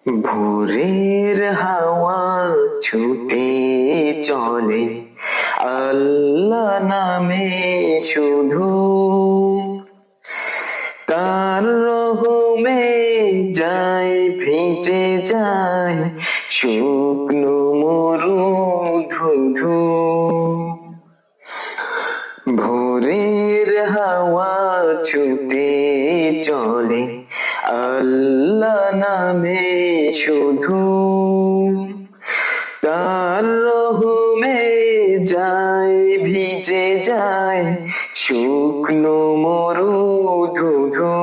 ভোরের হাওয়া ছুটে চলে আল্লাহ নামে শুধু, তার রহমে যায় ভিজে যায় শুকনো মরু ধুধু। ভোরের হাওয়া ছুটে চলে আল্লাহ নামে শুধু, তার রহমে যায় ভিজে যায় শুকনো মরু ধুধু।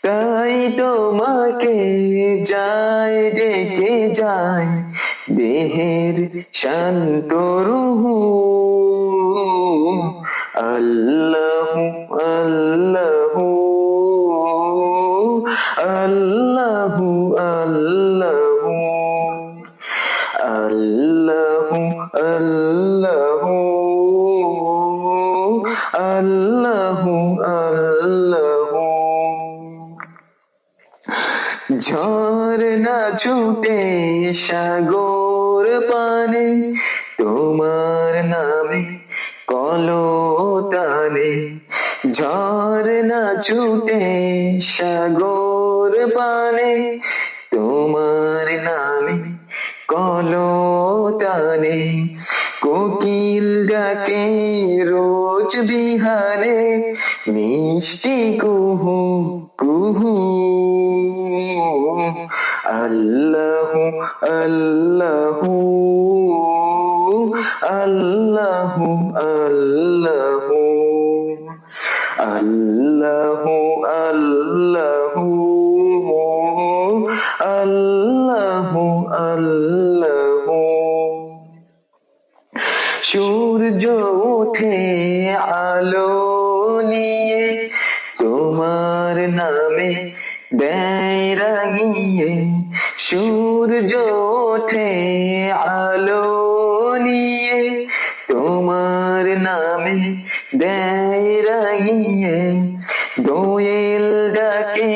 তাই তোমাকে যায় ডেকে যায় দেহের শান্ত রুহু, আল্লাহু আল্লাহু আল্লাহু আল্লাহু আল্লাহু আল্লাহু আল্লাহু আল্লাহু। ঝর্ণা ছুটে সাগর পানে তোমার নামে কলতানে, ঝর্ণা ছুটে সাগর পানে তোমার নামে কলতানে। কোকিল ডাকে রোজ বিহারে মিষ্টি কুহু কুহু, আল্লাহু আল্লাহু আল্লাহু আল্লাহু আল্লাহু আল্লাহু আল্লাহু আল্লাহু। সূর্য ওঠে আলো নিয়ে তোমার নামে দেয় রাঙিয়ে, সূর্য ওঠে আলো নিয়ে তোমার নামে দেয় রাঙিয়ে। দোয়েল ডাকে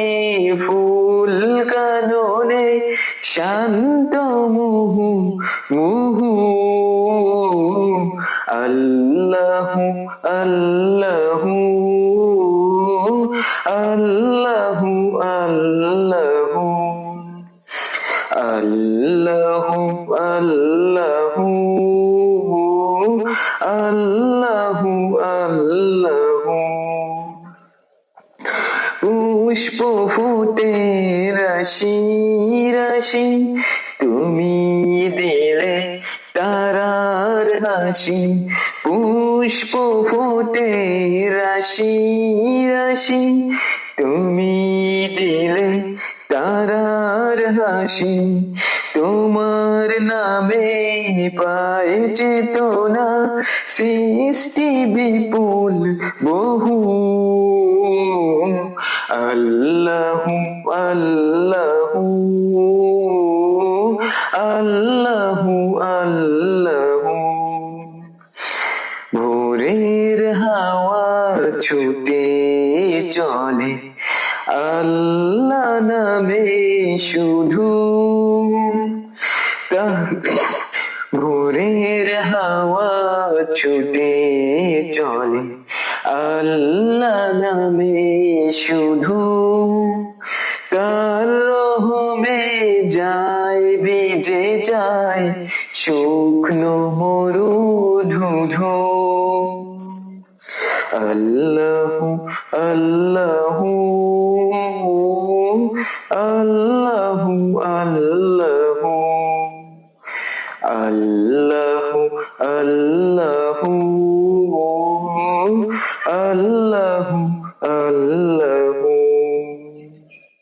ফুল কাননে শান্ত মুহু মুহু, আল্লাহু আল্লাহু আল্লাহু আল্লাহু আল্লাহু আল্লাহু আল্লাহু আল্লাহু। পুষ্প ফুটে রাশি রাশি তুমি দিলে তারার হাসি, পুষ্প ফুটে রাশি রাশি তুমি দিলে তারার হাসি। তোমার নামে পায় চেতনা সৃষ্টি বিপুল বহু, আল্লাহু আল্লাহু আল্লাহু আল্লাহু। ভোরের হাওয়া ছুটে চলে আল্লাহ নামে শুধু, ভোরের হাওয়া ছুটে চলে আল্লাহ নামে শুধু, তার রহমে যায় ভিজে যায় শুকনো মরু ধুধু। আল্লাহু আল্লাহু আল্লাহু